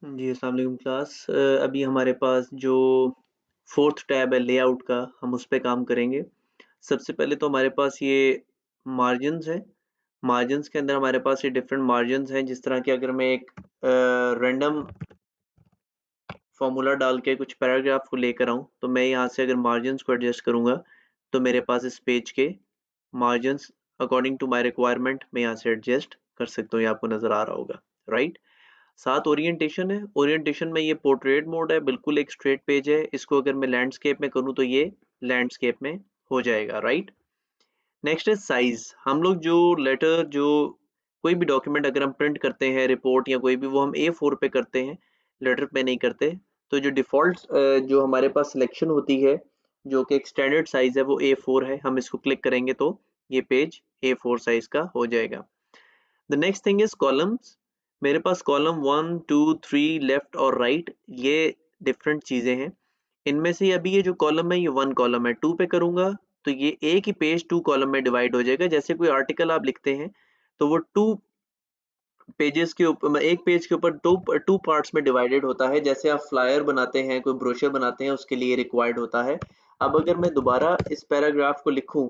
जी, अस्सलाम वालेकुम क्लास। अभी हमारे पास जो 4th टैब है लेआउट का, हम उस पे काम करेंगे। सबसे पहले तो हमारे पास ये मार्जिन्स है। मार्जिन्स के अंदर हमारे पास ये डिफरेंट मार्जिन्स हैं, जिस तरह के अगर मैं एक रैंडम फ़ॉर्मूला डाल के कुछ पैराग्राफ को लेकर आऊँ, तो मैं यहाँ से अगर मार्जिन्स को एडजस्ट करूँगा, तो मेरे पास इस पेज के margins according to my requirement मैं यहाँ से एडजस्ट कर सकता हूँ, ये आपको नज़र आ रहा होगा, राइट? साथ ओरिएंटेशन है। ओरिएंटेशन में ये पोर्ट्रेट मोड है, बिल्कुल एक स्ट्रेट पेज है। इसको अगर मैं लैंडस्केप में करूँ तो ये लैंडस्केप में हो जाएगा, राइट? नेक्स्ट है साइज। हम लोग जो लेटर जो कोई भी डॉक्यूमेंट अगर हम प्रिंट करते हैं, रिपोर्ट या कोई भी, वो हम A4 पे करते हैं, लेटर पे नहीं करते। तो जो डिफ़ॉल्ट जो हमारे पास सिलेक्शन होती है, जो कि एक स्टैंडर्ड साइज़ है, वो A4 है। हम इसको क्लिक करेंगे तो ये पेज A4 साइज़ का हो जाएगा। The next thing is columns. मेरे पास कॉलम 1 2 3 लेफ्ट और राइट, ये डिफरेंट चीजें हैं। इनमें से अभी ये जो कॉलम है ये 1 कॉलम है। 2 पे करूंगा तो ये एक ही पेज 2 कॉलम में डिवाइड हो जाएगा। जैसे कोई आर्टिकल आप लिखते हैं तो वो 2 पेजेस के ऊपर, एक पेज के ऊपर टू पार्ट्स में डिवाइडेड होता है। जैसे आप फ्लायर बनाते हैं, कोई ब्रोशर बनाते हैं, उसके लिए रिक्वायर्ड होता है। अब अगर मैं दोबारा इस पैराग्राफ को लिखूं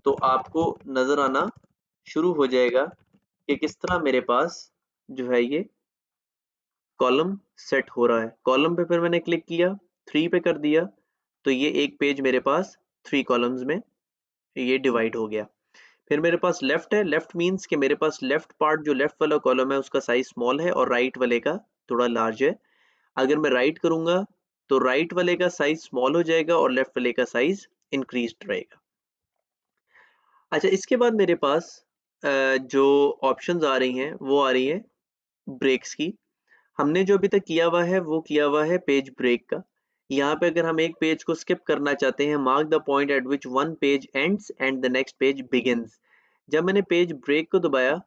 तो आपको नजर आना शुरू हो जाएगा कि किस तरह मेरे पास जो है ये कॉलम सेट हो रहा है। कॉलम पे फिर मैंने क्लिक किया, 3 पे कर दिया, तो ये एक पेज मेरे पास 3 कॉलम्स में ये डिवाइड हो गया। फिर मेरे पास लेफ्ट है। लेफ्ट मीन्स कि मेरे पास लेफ्ट पार्ट, जो लेफ्ट वाला कॉलम है, उसका साइज स्मॉल है और राइट वाले का थोड़ा लार्ज है। अगर मैं राइट करूंगा तो राइट वाले का साइज स्मॉल हो जाएगा और लेफ्ट वाले का साइज इंक्रीज्ड रहेगा। अच्छा, इसके बाद मेरे पास जो ऑप्शंस आ रही हैं वो आ रही है ब्रेक्स की। हमने जो अभी तक किया हुआ है वो किया हुआ है पेज ब्रेक का। यहाँ पे अगर हम एक पेज को स्किप करना चाहते हैं, mark the point eight which one page ends and the next page begins. जब मैंने पेज ब्रेक को दबाया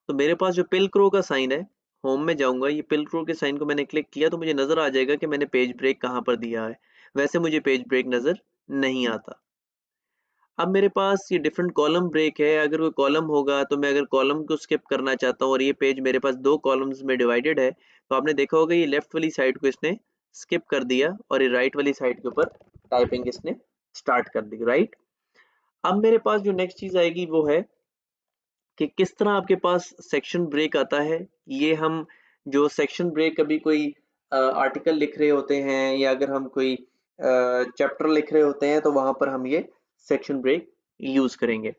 तो मेरे पास जो पिलक्रो का साइन है, होम में जाऊंगा, ये पिलक्रो के साइन को मैंने क्लिक किया तो मुझे नजर आ जाएगा कि मैंने पेज ब्रेक कहाँ पर दिया है। वैसे मुझे पेज ब्रेक नजर नहीं आता। अब मेरे पास ये डिफरेंट कॉलम ब्रेक है। अगर कोई कॉलम होगा तो मैं अगर कॉलम को स्किप करना चाहता हूँ और ये पेज मेरे पास 2 कॉलम्स में डिवाइडेड है, तो आपने देखा होगा ये लेफ्ट वाली साइड को इसने स्किप कर दिया और ये राइट वाली साइड के ऊपर टाइपिंग इसने स्टार्ट कर दी, राइट? अब मेरे पास जो नेक्स्ट चीज आएगी वो है कि किस तरह आपके पास सेक्शन ब्रेक आता है। ये हम जो सेक्शन ब्रेक, कभी कोई आर्टिकल लिख रहे होते हैं या अगर हम कोई चैप्टर लिख रहे होते हैं तो वहां पर हम ये सेक्शन ब्रेक यूज करेंगे।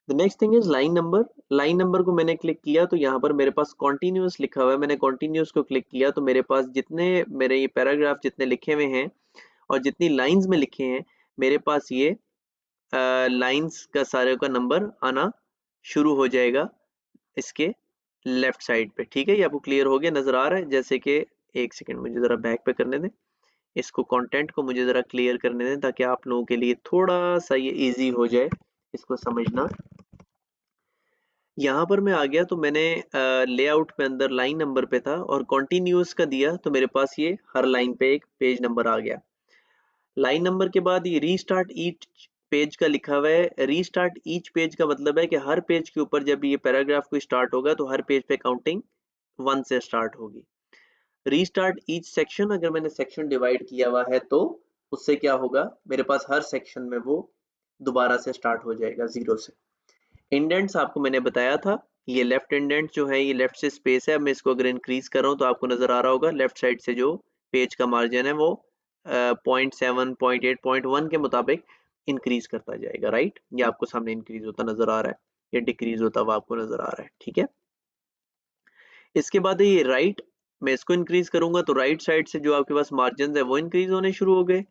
The next thing is line number. Line number को मैंने क्लिक किया तो यहाँ पर मेरे पास कॉन्टिन्यूस लिखा हुआ है। मैंने कॉन्टिन्यूस को क्लिक किया तो मेरे पास जितने मेरे ये पैराग्राफ जितने लिखे हुए हैं और जितनी लाइंस में लिखे हैं, मेरे पास ये लाइंस का सारे का नंबर आना शुरू हो जाएगा इसके लेफ्ट साइड पे। ठीक है, ये आपको क्लियर हो गया, नजर आ रहा है? जैसे कि एक सेकंड मुझे जरा बैक पे करने दें, इसको कंटेंट को मुझे जरा क्लियर करने दें ताकि आप लोगों के लिए थोड़ा सा ये इजी हो जाए इसको समझना। यहाँ पर मैं आ गया तो मैंने लेआउट पे अंदर लाइन नंबर पे था और कॉन्टिन्यूस का दिया तो मेरे पास ये हर लाइन पे एक पेज नंबर आ गया। लाइन नंबर के बाद ये रीस्टार्ट ईच पेज का लिखा हुआ है। रीस्टार्ट ईच पेज का मतलब है कि हर पेज के ऊपर जब ये पैराग्राफ को स्टार्ट होगा तो हर पेज पे काउंटिंग 1 से स्टार्ट होगी। रीस्टार्ट ईच सेक्शन, अगर मैंने सेक्शन डिवाइड किया हुआ है तो उससे क्या होगा, मेरे पास हर सेक्शन में वो दोबारा से स्टार्ट हो जाएगा 0 से। इंडेंट्स आपको मैंने बताया था, ये लेफ्ट इंडेंट जो है ये लेफ्ट से स्पेस है। अब मैं इसको अगर इंक्रीज कर रहा हूँ तो आपको नजर आ रहा होगा लेफ्ट साइड से जो पेज का मार्जिन है वो 0.7 0.8 0.1 के मुताबिक इंक्रीज करता जाएगा, राइट? ये आपको सामने इंक्रीज होता नजर आ रहा है, ये डिक्रीज होता हुआ आपको नजर आ रहा है। ठीक है, इसके बाद ये राइट, मैं इसको इंक्रीज करूंगा तो राइट साइड से जो आपके पास मार्जिन है वो इंक्रीज होने शुरू हो गए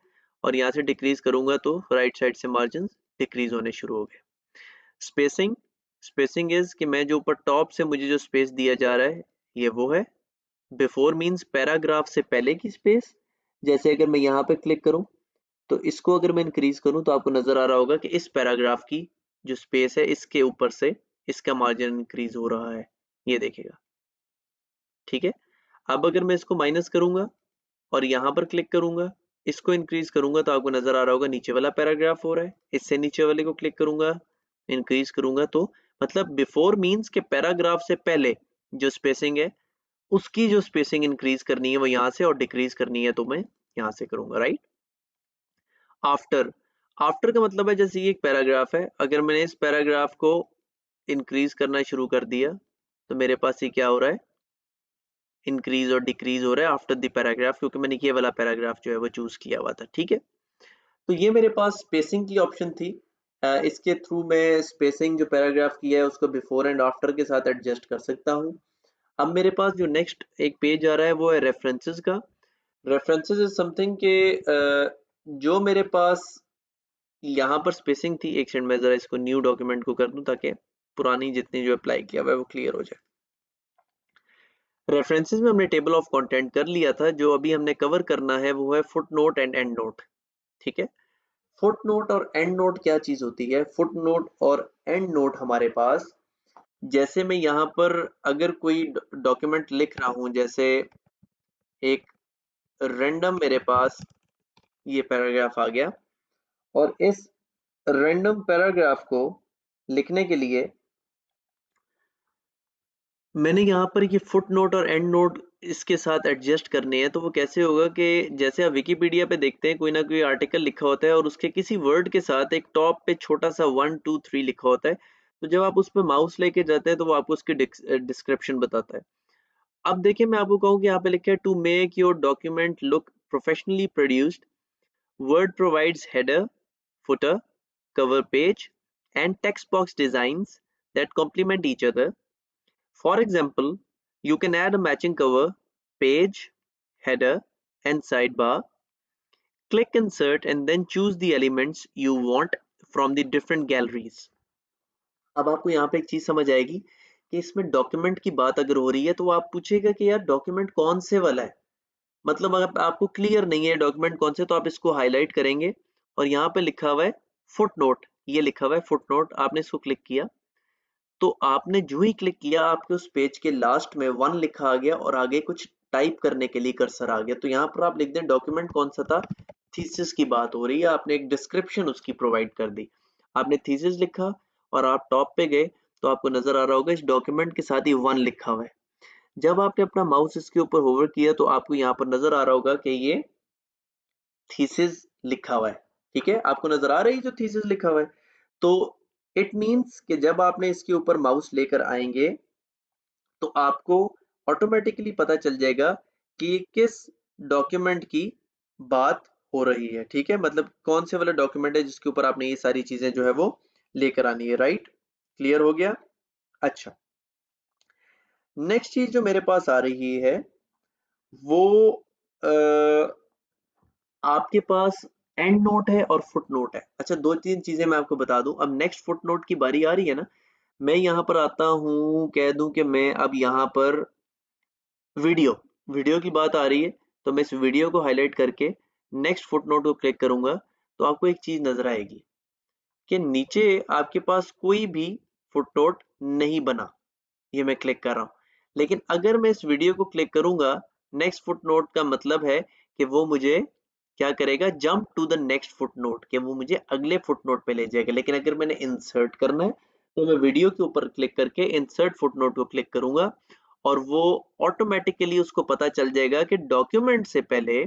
और यहाँ से डिक्रीज करूंगा तो राइट साइड से मार्जिन डिक्रीज होने शुरू हो गए। स्पेसिंग, स्पेसिंग इज कि मैं जो ऊपर टॉप से मुझे जो स्पेस दिया जा रहा है ये वो है। बिफोर मींस पैराग्राफ से पहले की स्पेस। जैसे अगर मैं यहाँ पे क्लिक करूं तो इसको अगर मैं इंक्रीज करूं तो आपको नजर आ रहा होगा कि इस पैराग्राफ की जो स्पेस है इसके ऊपर से इसका मार्जिन इंक्रीज हो रहा है, ये देखिएगा। ठीक है, अब अगर मैं इसको माइनस करूंगा और यहाँ पर क्लिक करूंगा, इसको इंक्रीज करूंगा तो आपको नजर आ रहा होगा नीचे वाला पैराग्राफ हो रहा है। इससे नीचे वाले को क्लिक करूंगा, इंक्रीज करूंगा तो मतलब बिफोर मींस के पैराग्राफ से पहले जो स्पेसिंग है उसकी जो स्पेसिंग इंक्रीज करनी है वो यहाँ से और डिक्रीज करनी है तो मैं यहाँ से करूंगा, राइट। आफ्टर, आफ्टर का मतलब है जैसे ये एक पैराग्राफ है, अगर मैंने इस पैराग्राफ को इंक्रीज करना शुरू कर दिया तो मेरे पास ये क्या हो रहा है, इंक्रीज और डिक्रीज हो रहा है आफ्टर द पैराग्राफ, क्योंकि मैंने ये वाला पैराग्राफ जो है वो चूज किया हुआ था, ठीक है। तो ये मेरे पास स्पेसिंग की ऑप्शन थी। इसके थ्रू मैं स्पेसिंग जो पैराग्राफ की है उसको बिफोर एंड आफ्टर के साथ एडजस्ट कर सकता हूँ। अब मेरे पास जो नेक्स्ट एक पेज आ रहा है वो है रेफरेंसेस का। रेफरेंसेस इज समथिंग के जो मेरे पास यहाँ पर स्पेसिंग थी, एक सेकंड मैं जरा इसको न्यू डॉक्यूमेंट को कर दूं ताकि पुरानी जितनी जो अप्लाई किया हुआ है वो क्लियर हो जाए। रेफरेंसेस में हमने टेबल ऑफ कंटेंट कर लिया था, जो अभी हमने कवर करना है वो है foot note and and note, ठीक है। फुट नोट और एंड नोट क्या चीज होती है? फुट नोट और एंड नोट हमारे पास, जैसे मैं यहाँ पर अगर कोई डॉक्यूमेंट लिख रहा हूँ, जैसे एक रैंडम मेरे पास ये पैराग्राफ आ गया, और इस रैंडम पैराग्राफ को लिखने के लिए मैंने यहाँ पर ये फुट नोट और एंड नोट इसके साथ एडजस्ट करने हैं। तो वो कैसे होगा कि जैसे आप विकिपीडिया पे देखते हैं कोई ना कोई आर्टिकल लिखा होता है और उसके किसी वर्ड के साथ एक टॉप पे छोटा सा 1 2 3 लिखा होता है, तो जब आप उस पर माउस लेके जाते हैं तो वो आपको उसकी डिस्क्रिप्शन बताता है। अब देखिए मैं आपको कहूँ कि यहाँ पे लिखा है to make your document look professionally produced, word provides header, footer, cover page, and text box designs that complement each other. For example, you can add a matching cover, page, header, and sidebar. Click insert and then choose the elements you want from the different galleries. अब आपको यहाँ पे एक चीज समझ आएगी कि इसमें डॉक्यूमेंट की बात अगर हो रही है तो आप पूछेगा कि यार डॉक्यूमेंट कौन से वाला है, मतलब अगर आपको क्लियर नहीं है डॉक्यूमेंट कौन से, तो आप इसको हाईलाइट करेंगे और यहाँ पे लिखा हुआ है फुट नोट, ये लिखा हुआ है फुट नोट, आपने इसको क्लिक किया तो आपने जो ही क्लिक किया आपके उस पेज के लास्ट में 1 लिखा आ गया और आगे कुछ टाइप करने के लिए कर्सर आ गया। तो यहाँ पर आप लिख दें डॉक्यूमेंट कौन सा था, थीसिस की बात हो रही है, आपने एक डिस्क्रिप्शन उसकी प्रोवाइड कर दी, आपने थीसिस लिखा और आप टॉप पे गए तो आपको नजर आ रहा होगा इस डॉक्यूमेंट के साथ ही 1 लिखा हुआ है। जब आपने अपना माउस इसके ऊपर होवर किया तो आपको यहाँ पर नजर आ रहा होगा कि ये थीसिस लिखा हुआ है, ठीक है, आपको नजर आ रही है जो थीसिस लिखा हुआ है। तो इट मींस कि जब आपने इसके ऊपर माउस लेकर आएंगे तो आपको ऑटोमेटिकली पता चल जाएगा कि किस डॉक्यूमेंट की बात हो रही है, ठीक है, मतलब कौन से वाला डॉक्यूमेंट है जिसके ऊपर आपने ये सारी चीजें जो है वो लेकर आनी है, राइट। क्लियर हो गया? अच्छा, नेक्स्ट चीज जो मेरे पास आ रही है वो आपके पास एंड नोट है और फुट नोट है। अच्छा, दो तीन चीजें मैं आपको बता दूं। अब नेक्स्ट फुट नोट की बारी आ रही है ना, मैं यहाँ पर आता हूँ, कह दूं कि मैं अब यहाँ पर वीडियो वीडियो की बात आ रही है तो मैं इस वीडियो को हाईलाइट करके नेक्स्ट फुट नोट को क्लिक करूंगा तो आपको एक चीज नजर आएगी कि नीचे आपके पास कोई भी फुट नोट नहीं बना, ये मैं क्लिक कर रहा हूँ। लेकिन अगर मैं इस वीडियो को क्लिक करूंगा नेक्स्ट फुट नोट का मतलब है कि वो मुझे क्या करेगा, jump to the next footnote, कि वो मुझे अगले फुट नोट पे ले जाएगा। लेकिन अगर मैंने इंसर्ट करना है तो मैं वीडियो के ऊपर क्लिक करके इंसर्ट फुट नोट को क्लिक करूंगा और वो ऑटोमेटिकली उसको पता चल जाएगा कि डॉक्यूमेंट से पहले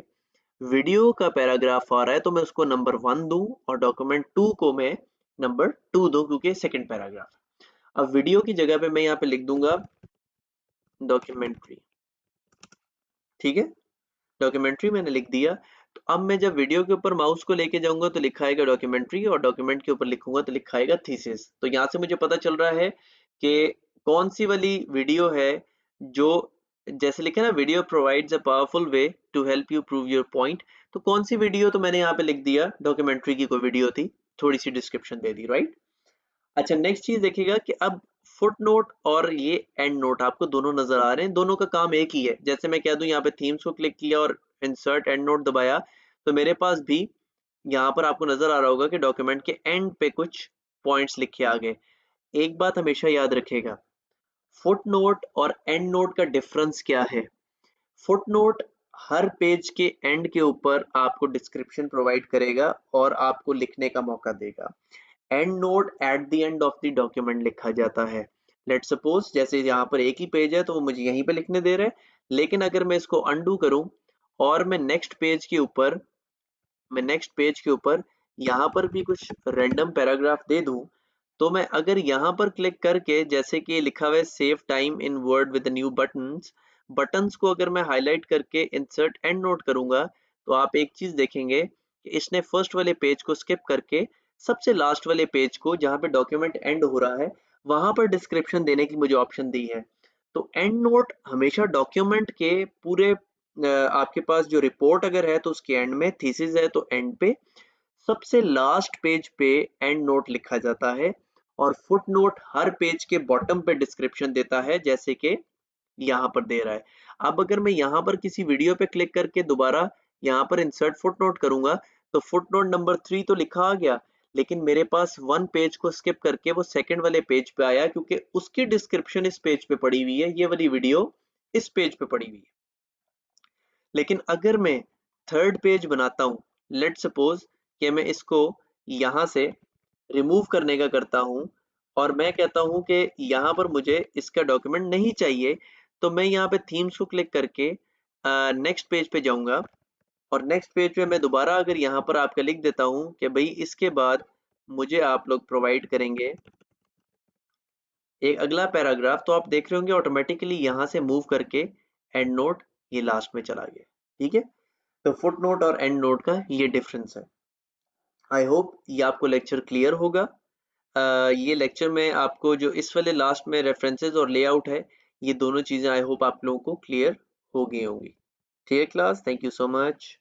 वीडियो का पैराग्राफ आ रहा है तो मैं उसको नंबर 1 दूं और डॉक्यूमेंट 2 को मैं नंबर 2 दूं क्योंकि सेकंड पैराग्राफ। अब वीडियो की जगह पे मैं यहाँ पे लिख दूंगा डॉक्यूमेंट्री, ठीक है, डॉक्यूमेंट्री मैंने लिख दिया। तो अब मैं जब वीडियो के ऊपर माउस को लेके जाऊंगा तो लिखा आएगा डॉक्यूमेंट्री और डॉक्यूमेंट के ऊपर लिखूंगा तो लिखा आएगा थीसिस। तो यहाँ से मुझे पता चल रहा है कि कौन सी वाली वीडियो है जो, जैसे लिखा है ना video provides a powerful way to help you prove your point, तो कौन सी वीडियो, तो मैंने यहाँ पे लिख दिया डॉक्यूमेंट्री की कोई वीडियो थी, थोड़ी सी डिस्क्रिप्शन दे दी, राइट। अच्छा, नेक्स्ट चीज देखिएगा कि अब फुट नोट और ये एंड नोट आपको दोनों नजर आ रहे हैं, दोनों का काम एक ही है। जैसे मैं कह दूं यहाँ पे थीम्स को क्लिक किया और इंसर्ट एंड नोट दबाया तो मेरे पास भी यहाँ पर आपको नजर आ रहा होगा कि डॉक्यूमेंट के एंड पे कुछ पॉइंट्स लिखे आ गए। एक बात हमेशा याद रखिएगा, फुट नोट और एंड नोट का डिफरेंस क्या है। फुट नोट हर पेज के एंड के ऊपर आपको डिस्क्रिप्शन प्रोवाइड करेगा और आपको लिखने का मौका देगा। And note at the end of the document लिखा जाता है। लेट्स सपोज जैसे यहाँ पर एक ही पेज है तो वो मुझे यहीं पे लिखने दे रहा है, लेकिन अगर मैं इसको अनडू करूँ और मैं नेक्स्ट पेज के ऊपर यहाँ पर भी कुछ रैंडम पैराग्राफ दे दूं, तो मैं अगर यहाँ पर क्लिक करके जैसे कि लिखा हुआ है save time in word with new buttons को अगर मैं हाईलाइट करके इंसर्ट एंड नोट करूंगा, तो आप एक चीज देखेंगे कि इसने फर्स्ट वाले पेज को स्किप करके सबसे लास्ट वाले पेज को जहाँ पे डॉक्यूमेंट एंड हो रहा है वहां पर डिस्क्रिप्शन देने की मुझे ऑप्शन दी है। तो एंड नोट हमेशा डॉक्यूमेंट के पूरे आपके पास जो रिपोर्ट अगर है तो उसके एंड में, थीसिस है तो एंड पे, सबसे लास्ट पेज पे एंड नोट लिखा जाता है। और फुट नोट हर पेज के बॉटम पे डिस्क्रिप्शन देता है जैसे कि यहाँ पर दे रहा है। अब अगर मैं यहाँ पर किसी वीडियो पे क्लिक करके दोबारा यहाँ पर इंसर्ट फुट नोट करूंगा तो फुट नोट नंबर 3 तो लिखा आ गया, लेकिन मेरे पास वन पेज को स्किप करके वो सेकंड वाले पेज पे आया क्योंकि उसकी डिस्क्रिप्शन इस पेज पे पड़ी हुई है, ये वाली वीडियो इस पेज पे पड़ी हुई है। लेकिन अगर मैं थर्ड पेज बनाता हूँ, लेट सपोज कि मैं इसको यहाँ से रिमूव करने का करता हूँ और मैं कहता हूँ कि यहाँ पर मुझे इसका डॉक्यूमेंट नहीं चाहिए, तो मैं यहाँ पे थीम्स को क्लिक करके नेक्स्ट पेज पे जाऊंगा और नेक्स्ट पेज पे मैं दोबारा अगर यहाँ पर आपका लिख देता हूँ कि भाई इसके बाद मुझे आप लोग प्रोवाइड करेंगे एक अगला पैराग्राफ, तो आप देख रहे होंगे ऑटोमेटिकली यहाँ से मूव करके एंड नोट ये लास्ट में चला गया। ठीक है, तो फुट नोट और एंड नोट का ये डिफरेंस है। आई होप ये आपको लेक्चर क्लियर होगा। ये लेक्चर में आपको जो इस वाले लास्ट में रेफरेंसेस और लेआउट है, ये दोनों चीज़ें आई होप आप लोगों को क्लियर हो गई होंगी। ठीक है class, thank you so much.